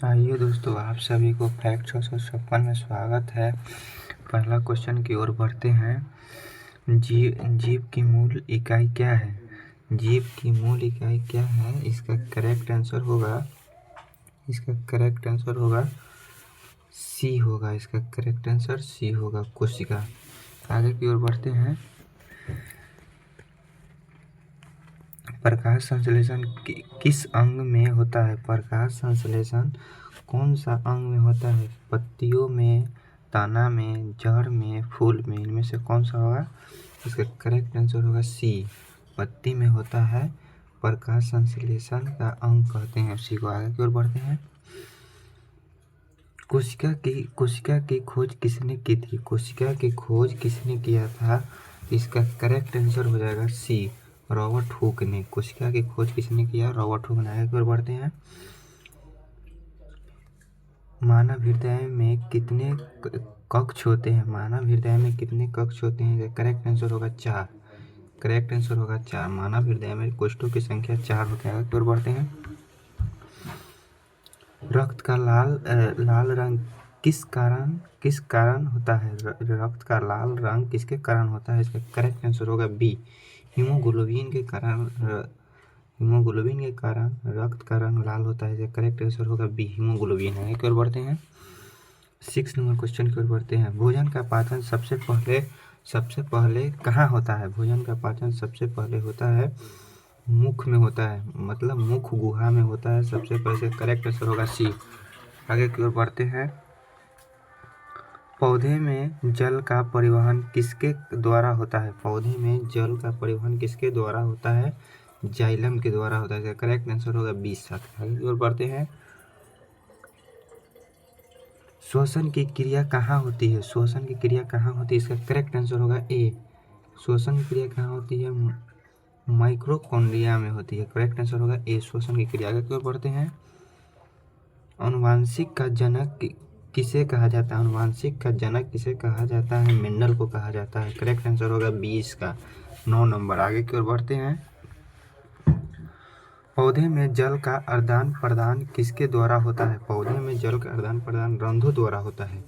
आइए दोस्तों, आप सभी को फैक्ट 656 में स्वागत है। पहला क्वेश्चन की ओर बढ़ते हैं। जीव की मूल इकाई क्या है? जीव की मूल इकाई क्या है? इसका करेक्ट आंसर होगा सी होगा। इसका करेक्ट आंसर सी होगा, कोशिका। आगे की ओर बढ़ते हैं। प्रकाश संश्लेषण किस अंग में होता है? प्रकाश संश्लेषण कौन सा अंग में होता है? पत्तियों में, तना में, जड़ में, फूल में? इनमें से कौन सा होगा? इसका करेक्ट आंसर होगा सी, पत्ती में होता है। प्रकाश संश्लेषण का अंग कहते हैं उसी को। आगे की ओर बढ़ते हैं। कोशिका की खोज किसने की थी? कोशिका की खोज किसने किया था? इसका करेक्ट आंसर हो जाएगा सी, रॉबर्ट हुक ने। कोशिका की खोज किसने किया? रॉबर्ट हुक ने। आगे की ओर बढ़ते हैं। मानव हृदय में कितने कक्ष होते हैं? मानव हृदय में कितने कक्ष होते हैं? करेक्ट आंसर होगा 4। करेक्ट आंसर होगा 4। मानव हृदय में कोष्ठों की संख्या 4 होते हैं। आगे की ओर बढ़ते हैं। रक्त का लाल रंग किस कारण होता है? रक्त का लाल रंग किसके कारण होता है? इसका करेक्ट आंसर होगा बी, हीमोग्लोबिन के कारण। हीमोग्लोबिन के कारण रक्त का रंग लाल होता है। इसका करेक्ट आंसर होगा बी, हीमोग्लोबिन है। की ओर बढ़ते हैं। 6 नंबर क्वेश्चन की ओर बढ़ते हैं। भोजन का पाचन सबसे पहले कहाँ होता है? भोजन का पाचन सबसे पहले होता है मुख में होता है, मतलब मुख गुहा में होता है सबसे पहले। करेक्ट आंसर होगा सी। आगे की ओर बढ़ते हैं। पौधे में जल का परिवहन किसके द्वारा होता है? पौधे में जल का परिवहन किसके द्वारा होता है? जाइलम के द्वारा होता है। करेक्ट आंसर होगा 20। आगे की ओर बढ़ते हैं। श्वसन की क्रिया कहाँ होती है? श्वसन की क्रिया कहाँ होती है? इसका करेक्ट आंसर होगा ए, श्वसन की क्रिया कहाँ होती है? माइक्रोकॉन्ड्रिया में होती है। करेक्ट आंसर होगा ए, श्वसन की क्रिया। आगे की ओर बढ़ते हैं। अनुवांशिक का जनक किसे कहा जाता है? अनुवांशिक का जनक किसे कहा जाता है? मेंडल को कहा जाता है। करेक्ट आंसर होगा 20 का 9 नंबर। आगे की ओर बढ़ते हैं। पौधे में जल का आदान प्रदान किसके द्वारा होता है? पौधे में जल का आदान प्रदान रंध्रों द्वारा होता है।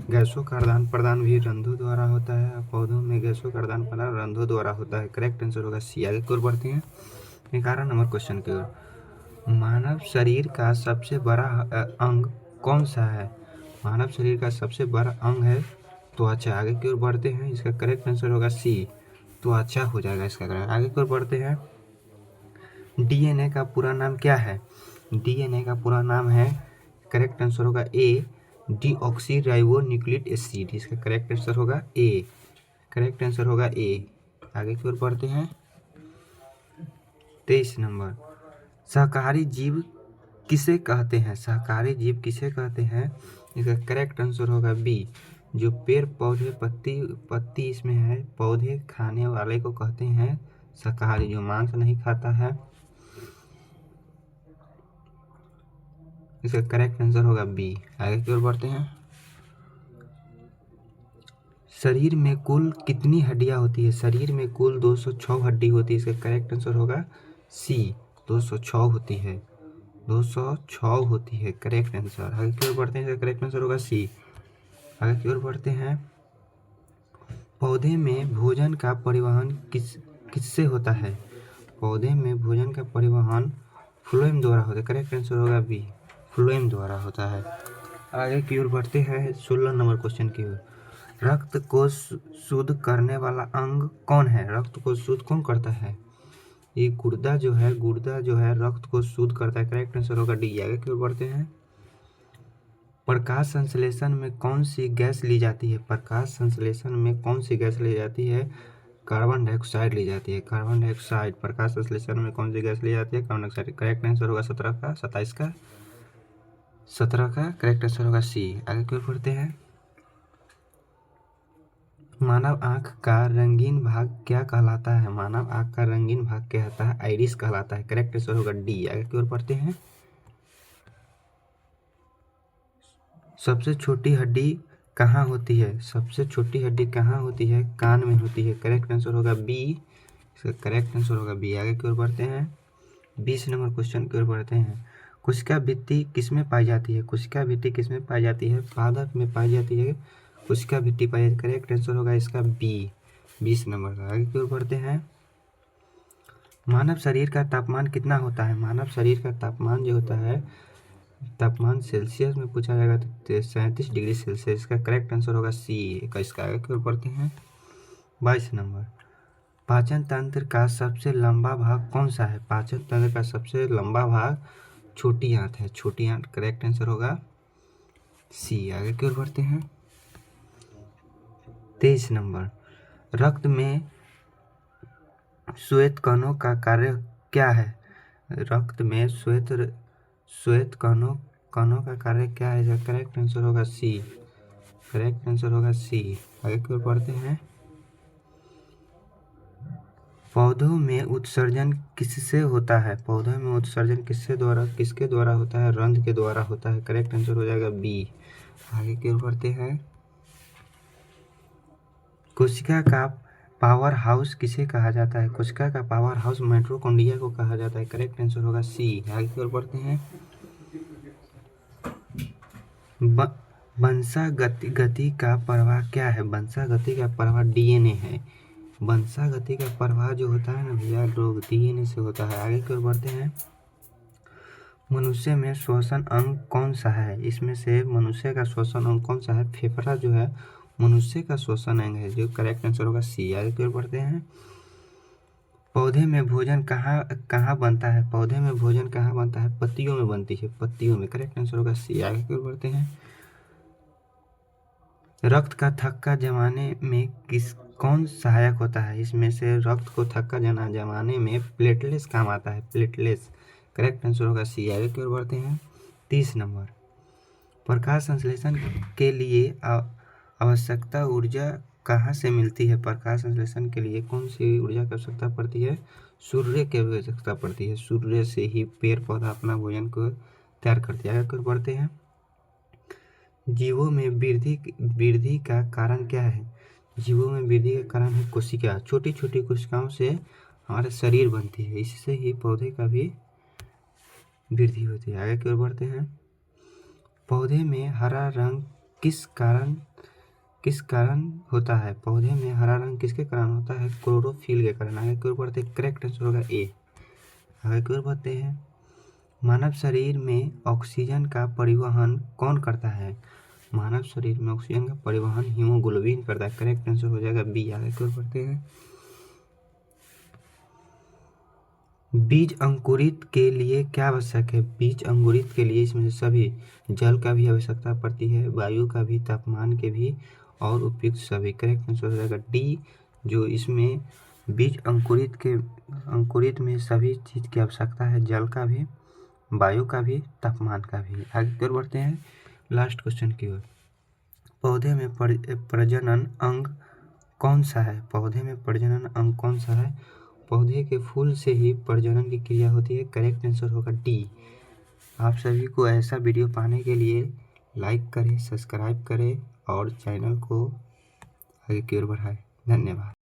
गैसों का आदान प्रदान भी रंध्रों द्वारा होता है। पौधों में गैसों का आदान प्रदान रंध्रों द्वारा होता है। करेक्ट आंसर होगा सी। आगे की ओर बढ़ते हैं। 11 नंबर क्वेश्चन की ओर। मानव शरीर का सबसे बड़ा अंग कौन सा है? मानव शरीर का सबसे बड़ा अंग है त्वचा। आगे की ओर बढ़ते हैं। इसका करेक्ट आंसर होगा सी, त्वचा हो जाएगा इसका करेक्ट। आगे की ओर बढ़ते हैं। डीएनए का पूरा नाम क्या है? डीएनए का पूरा नाम है, करेक्ट आंसर होगा ए, डीऑक्सीराइबोन्यूक्लिक एसिड। इसका करेक्ट आंसर होगा ए। करेक्ट आंसर होगा ए। आगे की ओर बढ़ते हैं। 23 नंबर। शाकाहारी जीव किसे कहते हैं? शाकाहारी जीव किसे कहते हैं? इसका करेक्ट आंसर होगा बी, जो पेड़ पौधे पत्ती इसमें है, पौधे खाने वाले को कहते हैं शाकाहारी, जो मांस नहीं खाता है। इसका करेक्ट आंसर होगा बी। आगे की ओर बढ़ते हैं। शरीर में कुल कितनी हड्डियां होती है? शरीर में कुल 206 हड्डी होती है। इसका करेक्ट आंसर होगा सी, 206 होती है। 206 होती है करेक्ट आंसर। आगे की ओर बढ़ते हैं। इसका करेक्ट आंसर होगा सी। आगे की ओर बढ़ते हैं। पौधे में भोजन का परिवहन किससे होता है? पौधे में भोजन का परिवहन फ्लोएम द्वारा होता है। करेक्ट आंसर होगा बी, फ्लोएम द्वारा होता है। आगे की ओर बढ़ते हैं। 16 नंबर क्वेश्चन की ओर। रक्त को शुद्ध करने वाला अंग कौन है? रक्त को शुद्ध कौन करता है? ये गुर्दा जो है रक्त को शुद्ध करता है। करेक्ट आंसर होगा डी। आगे की ओर बढ़ते हैं। प्रकाश संश्लेषण में कौन सी गैस ली जाती है? प्रकाश संश्लेषण में कौन सी गैस ली जाती है? कार्बन डाइऑक्साइड ली जाती है। कार्बन डाइऑक्साइड प्रकाश संश्लेषण में कौन सी गैस ली जाती है? Carbon dioxide. करेक्ट आंसर होगा 17 का 27 का 17 का करेक्ट आंसर होगा सी। आगे की ओर बढ़ते हैं। मानव आंख का रंगीन भाग क्या कहलाता है? मानव आंख का रंगीन भाग कहता है आइरिस कहलाता है। करेक्ट आंसर होगा डी। आगे की ओर बढ़ते हैं। सबसे छोटी हड्डी कहाँ होती है? सबसे छोटी हड्डी कहाँ होती है? कान में होती है। करेक्ट आंसर होगा बी। इसका करेक्ट आंसर होगा बी। आगे की ओर बढ़ते हैं। 20 नंबर क्वेश्चन की ओर बढ़ते हैं। कोशिका भित्ति किसमें पाई जाती है? कोशिका भित्ति किसमें पाई जाती है? पादप में पाई जाती है कोशिका भित्ति पाई जाती है। करेक्ट आंसर होगा इसका बी, 20 नंबर का। आगे की ओर बढ़ते हैं। मानव शरीर का तापमान कितना होता है? मानव शरीर का तापमान जो होता है, तापमान सेल्सियस में पूछा जाएगा तो 37 डिग्री सेल्सियस। इसका करेक्ट आंसर होगा सी इसका। आगे की ओर बढ़ते हैं। 22 नंबर। पाचन तंत्र का सबसे लंबा भाग कौन सा है? पाचन तंत्र का सबसे लंबा भाग छोटी आंत है। छोटी आंत करेक्ट आंसर होगा सी। आगे की ओर बढ़ते हैं। 23 नंबर। रक्त में श्वेत कणों का कार्य क्या है? रक्त में श्वेत कणों का कार्य क्या है? इसका करेक्ट आंसर होगा सी। करेक्ट आंसर होगा सी। आगे की ओर बढ़ते हैं। पौधों में उत्सर्जन किससे होता है? पौधों में उत्सर्जन किसके द्वारा होता है? रंध्र के द्वारा होता है। करेक्ट आंसर हो जाएगा बी। आगे की ओर बढ़ते हैं। कोशिका का पावर हाउस किसे कहा जाता है? कोशिका का पावर हाउस माइटोकॉन्ड्रिया को कहा जाता है। करेक्ट आंसर होगा सी। आगे की ओर बढ़ते हैं। वंशागति का प्रवाह क्या है? वंशागति का प्रवाह डीएनए है। वंशागति का प्रवाह जो होता है ना भैया लोग, डीएनए से होता है। आगे की ओर बढ़ते हैं। मनुष्य में श्वसन अंग कौन सा है? इसमें से मनुष्य का श्वसन अंग कौन सा है? फेफड़ा जो है मनुष्य का श्वसन अंग है, जो करेक्ट आंसर होगा सी। आगे की ओर बढ़ते हैं। पौधे में भोजन कहाँ बनता है? पौधे में भोजन कहाँ बनता है? पत्तियों में बनती है। पत्तियों में। करेक्ट आंसर होगा सी। आगे की ओर बढ़ते हैं। रक्त का थक्का जमाने में कौन सहायक होता है? इसमें से रक्त को थक्का जमाने में प्लेटलेट्स काम आता है। प्लेटलेट्स। करेक्ट आंसर होगा सी। आगे की ओर बढ़ते हैं। 30 नंबर। प्रकाश संश्लेषण के लिए आवश्यकता ऊर्जा कहाँ से मिलती है? प्रकाश संश्लेषण के लिए कौन सी ऊर्जा की आवश्यकता पड़ती है? सूर्य की आवश्यकता पड़ती है। सूर्य से ही पेड़ पौधा अपना भोजन को तैयार करते हैं। आगे बढ़ते हैं। जीवों में वृद्धि का कारण क्या है? जीवों में वृद्धि का कारण है कोशिका। छोटी छोटी कोशिकाओं से हमारे शरीर बनती है, इससे ही पौधे का भी वृद्धि होती है। आगे की ओर बढ़ते हैं। पौधे में हरा रंग किस कारण होता है? पौधे में हरा रंग किसके कारण होता है? क्लोरोफिल के कारण। आगे की ओर बढ़ते हैं। करेक्ट आंसर होगा ए। आगे की ओर बढ़ते हैं। मानव शरीर में ऑक्सीजन का परिवहन कौन करता है? मानव शरीर में ऑक्सीजन का परिवहन हीमोग्लोबिन करता है। करेक्ट आंसर हो जाएगा बी। आगे की ओर बढ़ते हैं। बीज अंकुरित के लिए क्या आवश्यक है? बीज अंकुरित के लिए इसमें से सभी जल का भी आवश्यकता पड़ती है, वायु का भी, तापमान के भी और उपयुक्त सभी। करेक्ट आंसर हो जाएगा डी। जो इसमें बीज अंकुरित में सभी चीज की आवश्यकता है, जल का भी, वायु का भी, तापमान का भी। आगे की ओर बढ़ते हैं लास्ट क्वेश्चन की ओर। पौधे में प्रजनन अंग कौन सा है? पौधे में प्रजनन अंग कौन सा है? पौधे के फूल से ही प्रजनन की क्रिया होती है। करेक्ट आंसर होगा डी। आप सभी को ऐसा वीडियो पाने के लिए लाइक करें, सब्सक्राइब करें और चैनल को आगे की ओर बढ़ाएं। धन्यवाद।